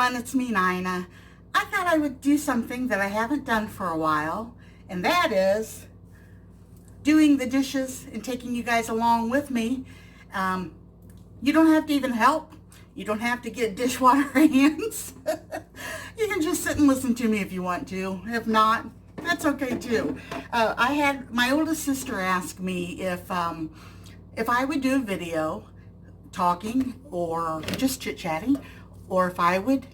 everyone, it's me, Nina. I thought I would do something that I haven't done for a while, and that is doing the dishes and taking you guys along with me. You don't have to even help. You don't have to get dishwater hands. You can just sit and listen to me if you want to. If not, that's okay too. I had my oldest sister ask me if I would do a video talking or just chit-chatting, or if I would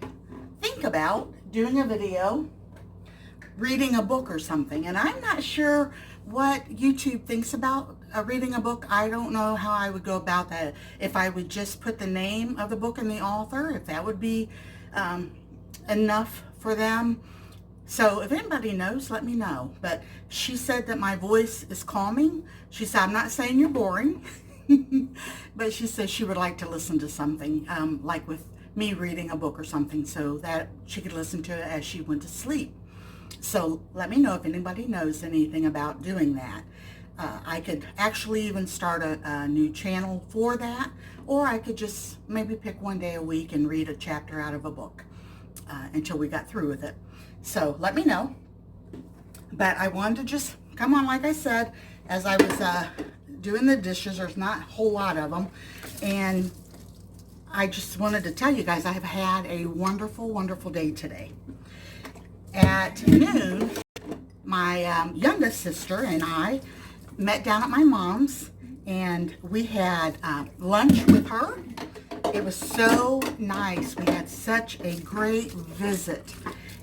think about doing a video reading a book or something. And I'm not sure what YouTube thinks about reading a book. I don't know how I would go about that. If I would just put the name of the book and the author, if that would be enough for them. So if anybody knows, let me know. But she said that my voice is calming. She said, I'm not saying you're boring, but she said she would like to listen to something like with me reading a book or something, so that she could listen to it as she went to sleep. So let me know if anybody knows anything about doing that. I could actually even start a new channel for that, or I could just maybe pick one day a week and read a chapter out of a book until we got through with it. So let me know. But I wanted to just come on, like I said, as I was doing the dishes. There's not a whole lot of them, and I just wanted to tell you guys I have had a wonderful, wonderful day today. At noon, my youngest sister and I met down at my mom's, and we had lunch with her. It was so nice. We had such a great visit.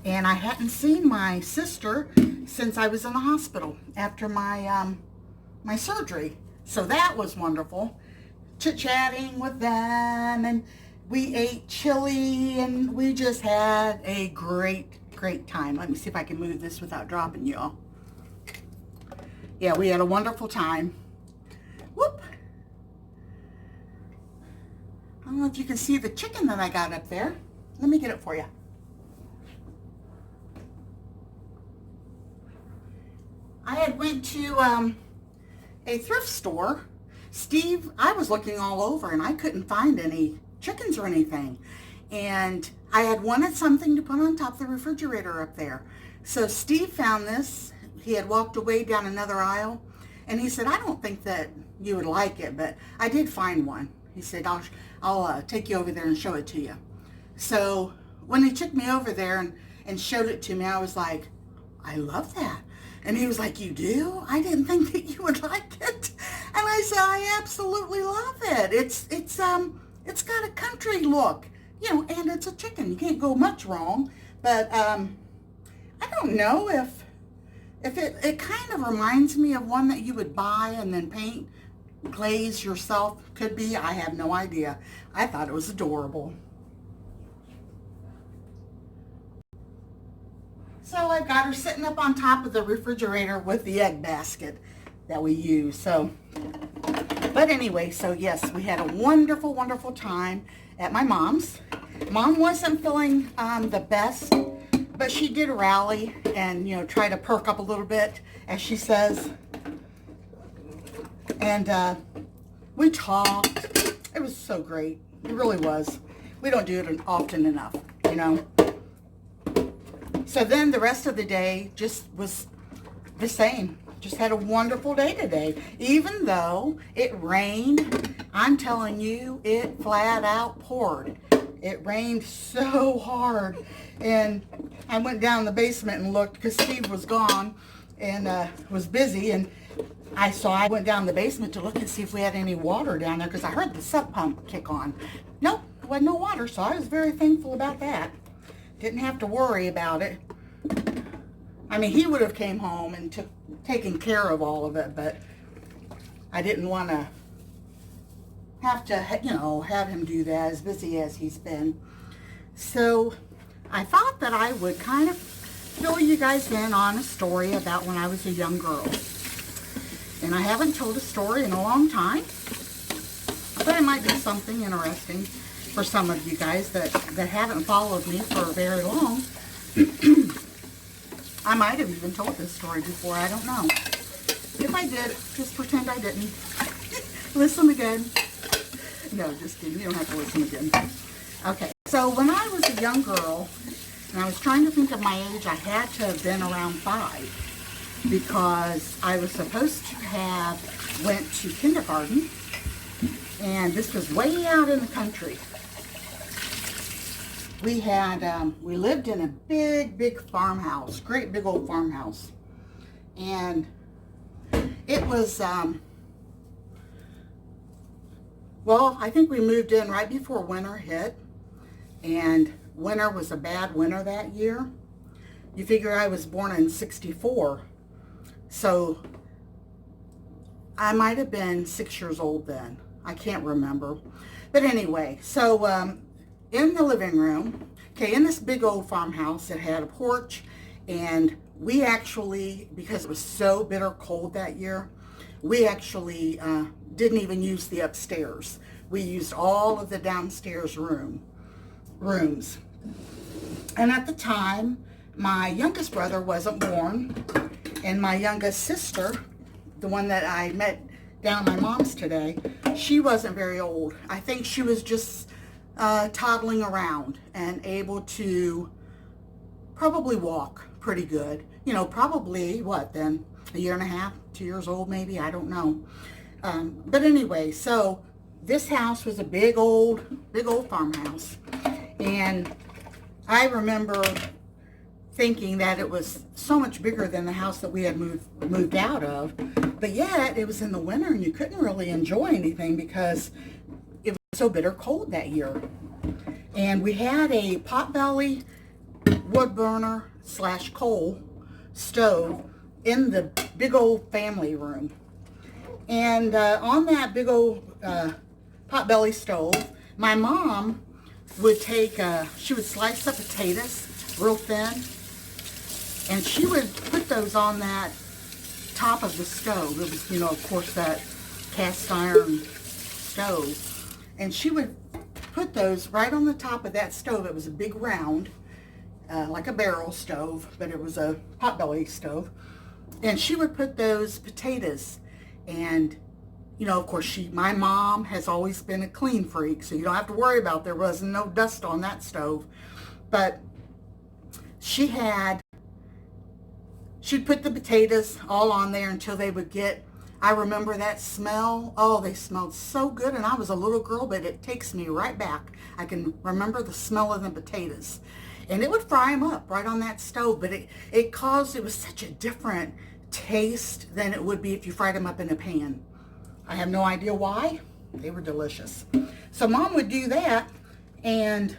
And I hadn't seen my sister since I was in the hospital after my my surgery. So that was wonderful. Chit-chatting with them, and we ate chili, and we just had a great time. Let me see if I can move this without dropping y'all. Yeah, we had a wonderful time. Whoop. I don't know if you can see the chicken that I got up there. Let me get it for you. I had went to a thrift store. Steve, I was looking all over and I couldn't find any chickens or anything. And I had wanted something to put on top of the refrigerator up there. So Steve found this. He had walked away down another aisle, and he said, I don't think that you would like it, but I did find one. He said, I'll take you over there and show it to you. So when he took me over there and showed it to me, I was like, I love that. And he was like, you do? I didn't think that you would like it. And I said, I absolutely love it. It's got a country look, you know, and it's a chicken. You can't go much wrong. But I don't know if it kind of reminds me of one that you would buy and then paint, glaze yourself. Could be. I have no idea. I thought it was adorable. So I've got her sitting up on top of the refrigerator with the egg basket that we use. So, but anyway, so yes, we had a wonderful, wonderful time at my mom's. Mom wasn't feeling the best, but she did rally and, you know, try to perk up a little bit, as she says. And we talked. It was so great. It really was. We don't do it often enough, you know. So then the rest of the day just was the same. Just had a wonderful day today. Even though it rained, I'm telling you, it flat out poured. It rained so hard. And I went down in the basement and looked because Steve was gone and was busy. And I went down in the basement to look and see if we had any water down there because I heard the sub pump kick on. Nope, there wasn't no water, so I was very thankful about that. Didn't have to worry about it. I mean, he would have came home and taken care of all of it, but I didn't want to have to, you know, have him do that, as busy as he's been. So I thought that I would kind of fill you guys in on a story about when I was a young girl. And I haven't told a story in a long time, but it might be something interesting for some of you guys that haven't followed me for very long. I might have even told this story before, I don't know. If I did, just pretend I didn't. Listen again. No, just kidding, you don't have to listen again. Okay, So when I was a young girl, and I was trying to think of my age, I had to have been around 5 because I was supposed to have went to kindergarten, and this was way out in the country. We had, we lived in a big farmhouse, great big old farmhouse. And it was, well, I think we moved in right before winter hit. And winter was a bad winter that year. You figure I was born in 64. So I might have been 6 years old then. I can't remember. But anyway, so in the living room, okay, in this big old farmhouse, it had a porch, and we actually, because it was so bitter cold that year, we actually didn't even use the upstairs. We used all of the downstairs rooms. And at the time, my youngest brother wasn't born, and my youngest sister, the one that I met down at my mom's today, she wasn't very old. I think she was just toddling around and able to probably walk pretty good. You know, probably, what then, a year and a half, 2 years old maybe, I don't know. But anyway, so this house was a big old farmhouse. And I remember thinking that it was so much bigger than the house that we had moved out of. But yet, it was in the winter and you couldn't really enjoy anything because it was so bitter cold that year. And we had a potbelly wood burner / coal stove in the big old family room. And on that big old potbelly stove, my mom would take, she would slice up potatoes real thin, and she would put those on that top of the stove. It was, you know, of course, that cast iron stove. And she would put those right on the top of that stove. It was a big round, like a barrel stove, but it was a potbelly stove. And she would put those potatoes, and you know, of course, my mom has always been a clean freak, so you don't have to worry about there wasn't no dust on that stove. But she'd put the potatoes all on there until they would get, I remember that smell. Oh, they smelled so good, and I was a little girl, but it takes me right back. I can remember the smell of the potatoes. And it would fry them up right on that stove, but it was such a different taste than it would be if you fried them up in a pan. I have no idea why. They were delicious. So Mom would do that, and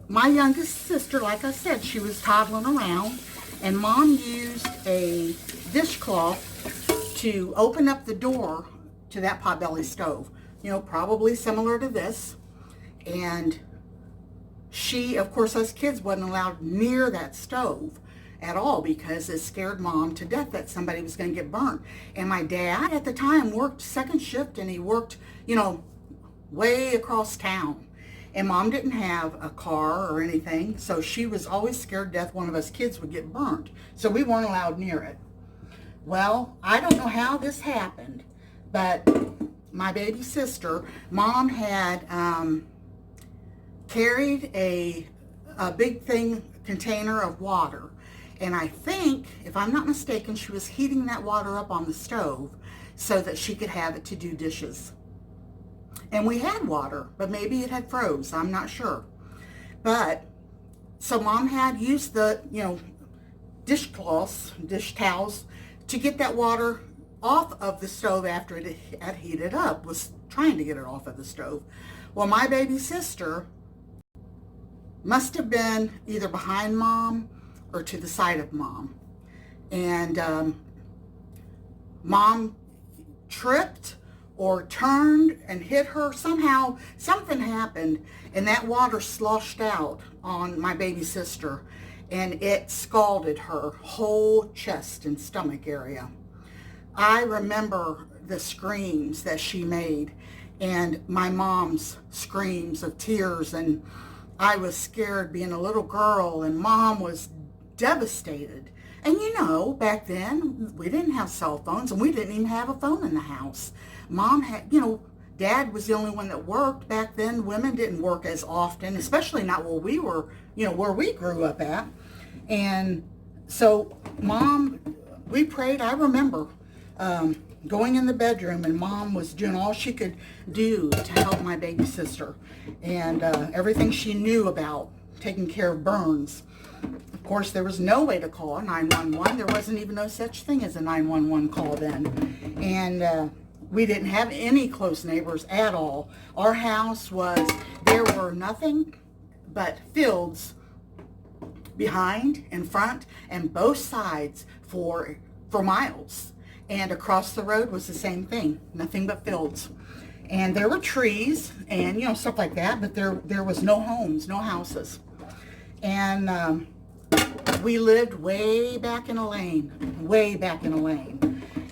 my youngest sister, like I said, she was toddling around, and Mom used a dishcloth to open up the door to that potbelly stove. You know, probably similar to this. And she, of course, us kids wasn't allowed near that stove at all because it scared Mom to death that somebody was going to get burnt. And my dad at the time worked second shift, and he worked, you know, way across town. And Mom didn't have a car or anything, so she was always scared to death one of us kids would get burnt. So we weren't allowed near it. Well, I don't know how this happened, but my baby sister, Mom had carried a big container of water. And I think, if I'm not mistaken, she was heating that water up on the stove so that she could have it to do dishes. And we had water, but maybe it had froze. I'm not sure. But, so Mom had used the, you know, dishcloths, dish towels, to get that water off of the stove after it had heated up, was trying to get it off of the stove. Well, my baby sister must have been either behind Mom or to the side of Mom. And Mom tripped or turned and hit her. Somehow, something happened, and that water sloshed out on my baby sister, and it scalded her whole chest and stomach area. I remember the screams that she made, and my mom's screams of tears, and I was scared being a little girl, and Mom was devastated. And you know, back then, we didn't have cell phones, and we didn't even have a phone in the house. Mom had, you know, Dad was the only one that worked. Back then, women didn't work as often, especially not where we were, where we grew up at. And so Mom, we prayed. I remember going in the bedroom, and Mom was doing all she could do to help my baby sister, and everything she knew about taking care of burns. Of course, there was no way to call 911. There wasn't even no such thing as a 911 call then. And we didn't have any close neighbors at all. Our house there were nothing but fields behind, in front, and both sides for miles. And across the road was the same thing, nothing but fields. And there were trees and, stuff like that, but there was no homes, no houses. And we lived way back in a lane,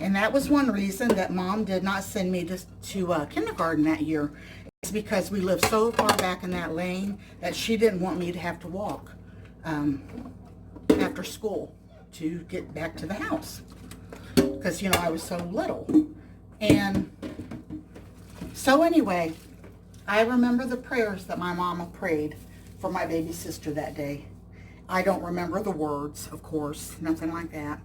And that was one reason that Mom did not send me to kindergarten that year. It's because we lived so far back in that lane that she didn't want me to have to walk after school to get back to the house. Because, I was so little. And so anyway, I remember the prayers that my mama prayed for my baby sister that day. I don't remember the words, of course, nothing like that.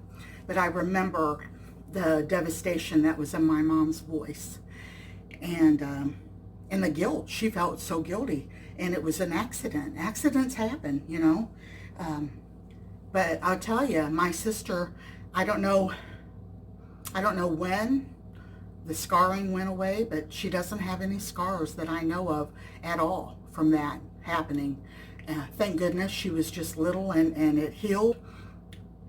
But I remember the devastation that was in my mom's voice. And the guilt. She felt so guilty. And it was an accident. Accidents happen, But I'll tell you, my sister, I don't know when the scarring went away, but she doesn't have any scars that I know of at all from that happening. Thank goodness she was just little and it healed.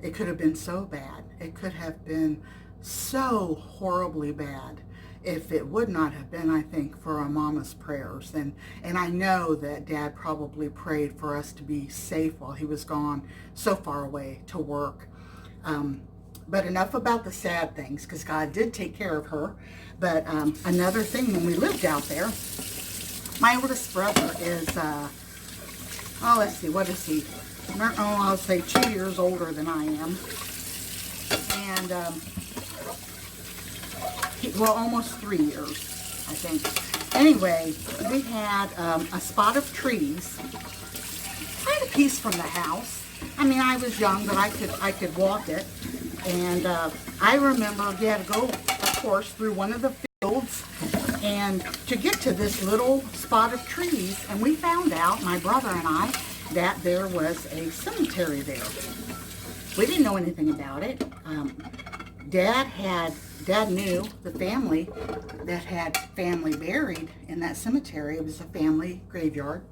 It could have been so bad. It could have been so horribly bad if it would not have been, I think, for our mama's prayers. And I know that Dad probably prayed for us to be safe while he was gone so far away to work. But enough about the sad things, because God did take care of her. But another thing, when we lived out there, my oldest brother is, let's see, what is he? I'll say 2 years older than I am. And, almost 3 years, I think. Anyway, we had a spot of trees, quite a piece from the house. I mean, I was young, but I could walk it. And I remember we had to go, of course, through one of the fields and to get to this little spot of trees. And we found out, my brother and I, that there was a cemetery there. We didn't know anything about it. Dad knew the family that had family buried in that cemetery. It was a family graveyard.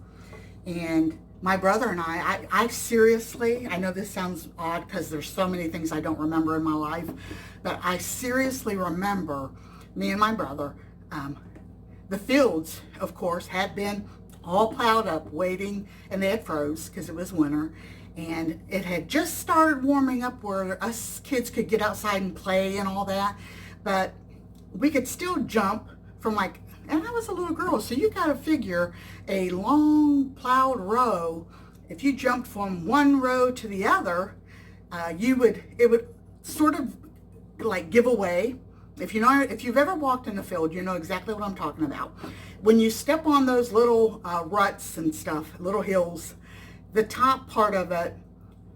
And my brother and I seriously, I know this sounds odd because there's so many things I don't remember in my life, but I seriously remember me and my brother, the fields, of course, had been all plowed up, waiting, and they had froze because it was winter. And it had just started warming up where us kids could get outside and play and all that. But we could still jump from and I was a little girl, so you got to figure a long plowed row, if you jumped from one row to the other, it would sort of like give away. If you've ever walked in the field, you know exactly what I'm talking about. When you step on those little ruts and stuff, little hills, the top part of it,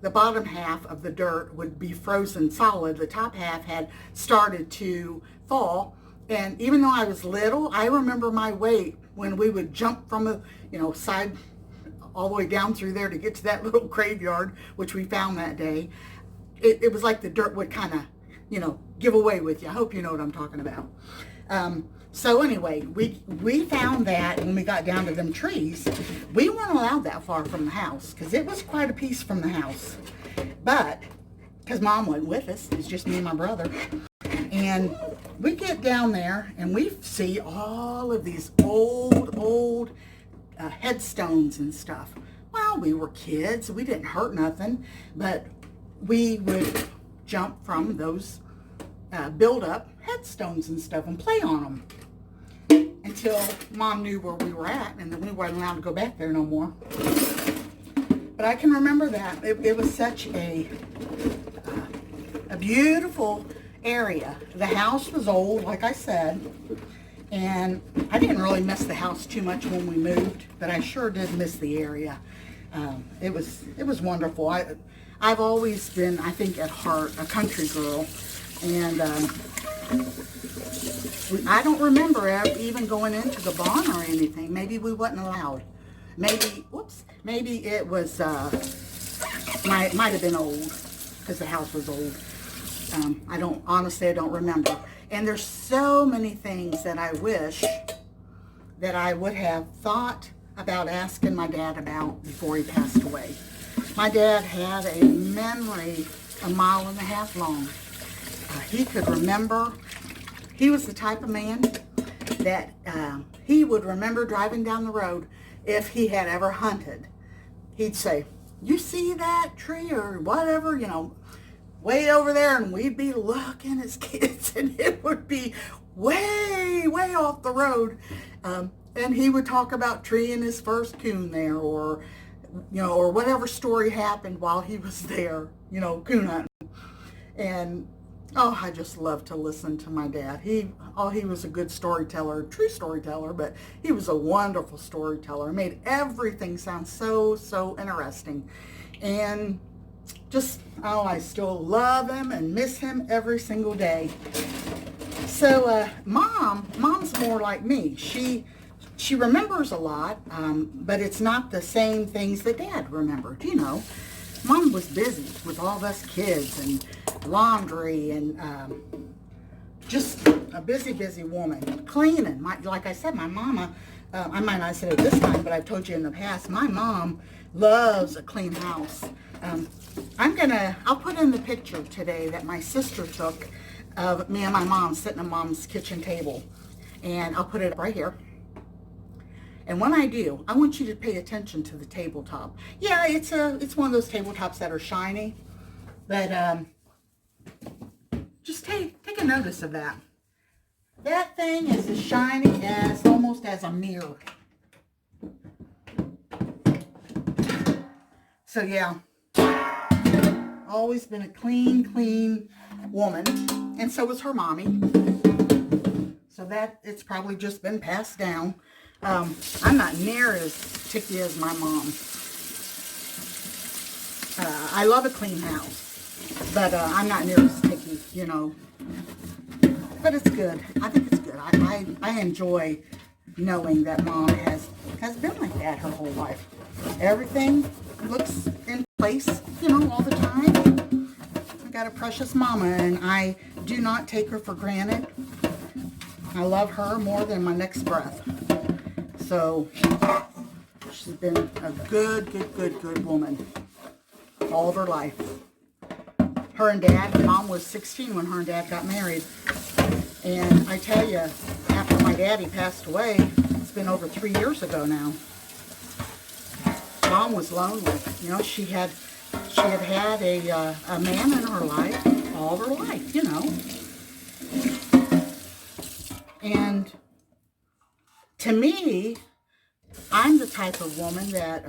the bottom half of the dirt would be frozen solid. The top half had started to fall. And even though I was little, I remember my weight when we would jump from a, side all the way down through there to get to that little graveyard, which we found that day. It was like the dirt would kind of, give away with you. I hope you know what I'm talking about. So anyway, we found that when we got down to them trees. We weren't allowed that far from the house because it was quite a piece from the house. But, because Mom wasn't with us, it's just me and my brother. And we get down there and we see all of these old headstones and stuff. Well, we were kids. We didn't hurt nothing. But we would jump from those build-up headstones and stuff and play on them until Mom knew where we were at, and then we weren't allowed to go back there no more. But I can remember that. It was such a beautiful area. The house was old, like I said, And I didn't really miss the house too much when we moved, but I sure did miss the area. It was wonderful. I've always been, I think, at heart, a country girl. And I don't remember even going into the barn or anything. Maybe we wasn't allowed. Maybe, whoops, maybe it was, might have been old, because the house was old. Honestly, I don't remember. And there's so many things that I wish that I would have thought about asking my dad about before he passed away. My dad had a memory 1.5 miles long. He could remember. He was the type of man that he would remember driving down the road if he had ever hunted. He'd say, "You see that tree or whatever, way over there," and we'd be looking as kids, and it would be way, way off the road. And he would talk about treeing his first coon there, or whatever story happened while he was there, coon hunting. And I just love to listen to my dad. He was a good storyteller, true storyteller, but he was a wonderful storyteller. He made everything sound so, so interesting. And just, I still love him and miss him every single day. So, Mom's more like me. She remembers a lot, but it's not the same things that Dad remembered, Mom was busy with all of us kids and laundry and just a busy, busy woman. Cleaning. Like I said, my mama, I might not have said it this time, but I've told you in the past, my mom loves a clean house. I'll put in the picture today that my sister took of me and my mom sitting at Mom's kitchen table. And I'll put it right here. And when I do, I want you to pay attention to the tabletop. Yeah, it's one of those tabletops that are shiny, but just take a notice of that. That thing is as shiny as almost as a mirror. So yeah, always been a clean woman, and so was her mommy. So that it's probably just been passed down. I'm not near as ticky as my mom. I love a clean house, but I'm not near as ticky, But it's good. I think it's good. I enjoy knowing that Mom has been like that her whole life. Everything looks in place, all the time. I got a precious mama, and I do not take her for granted. I love her more than my next breath. So she's been a good woman all of her life. Her and Dad, Mom was 16 when her and Dad got married. And I tell you, after my daddy passed away, it's been over 3 years ago now, Mom was lonely. She had a man in her life all her life, And to me, I'm the type of woman that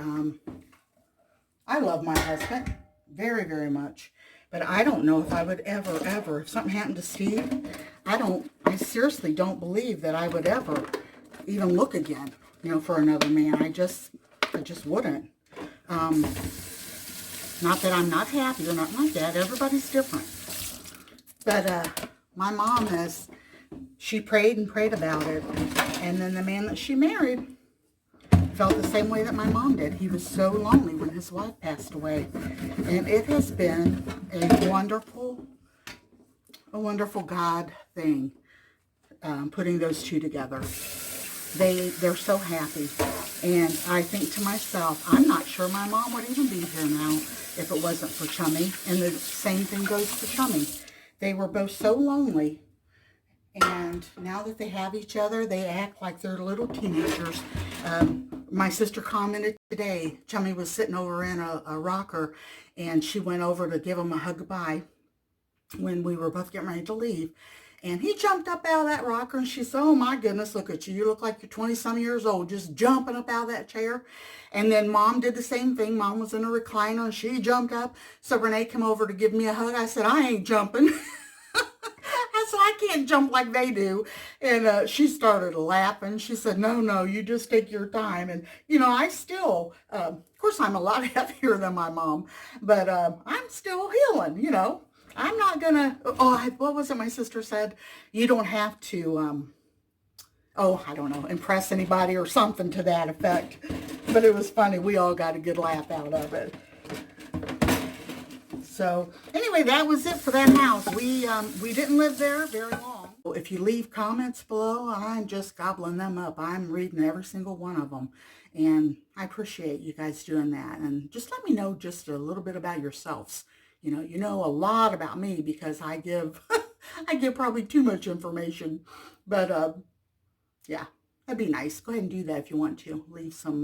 I love my husband very, very much. But I don't know if I would ever, if something happened to Steve, I seriously don't believe that I would ever even look again, for another man. I just wouldn't. Not that I'm not happy or nothing like that. Everybody's different. But my mom she prayed and prayed about it. And then the man that she married felt the same way that my mom did. He was so lonely when his wife passed away. And it has been a wonderful God thing, putting those two together. They're so happy. And I think to myself, I'm not sure my mom would even be here now if it wasn't for Chummy. And the same thing goes for Chummy. They were both so lonely. And now that they have each other, they act like they're little teenagers. My sister commented today, Chummy was sitting over in a rocker, and she went over to give him a hug goodbye when we were both getting ready to leave. And he jumped up out of that rocker, and she said, "Oh my goodness, look at you. You look like you're 20-some years old, just jumping up out of that chair." And then Mom did the same thing. Mom was in a recliner, and she jumped up. So Renee came over to give me a hug. I said, "I ain't jumping." I said, "I can't jump like they do. And she started laughing. She said, no, no, you just take your time. And, you know, I still, of course, I'm a lot heavier than my mom, but I'm still healing, you know. I'm not going to, what was it my sister said? You don't have to, I don't know, impress anybody or something to that effect. But it was funny. We all got a good laugh out of it. So anyway, that was it for that house. We didn't live there very long. If you leave comments below, I'm just gobbling them up. I'm reading every single one of them. And I appreciate you guys doing that. And just let me know just a little bit about yourselves. You know a lot about me because I give I give probably too much information. But yeah, that'd be nice. Go ahead and do that if you want to. Leave some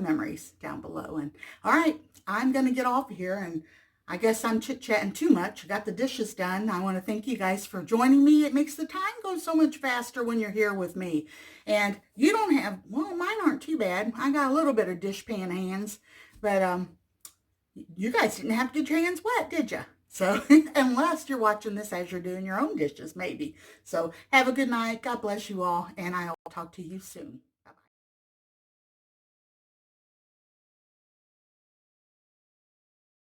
memories down below. And all right, I'm going to get off here, and I guess I'm chit-chatting too much. I got the dishes done. I want to thank you guys for joining me. It makes the time go so much faster when you're here with me. And you don't have, well, mine aren't too bad. I got a little bit of dishpan hands, but you guys didn't have to get your hands wet, did you? So unless you're watching this as you're doing your own dishes, maybe. So have a good night. God bless you all, and I'll talk to you soon.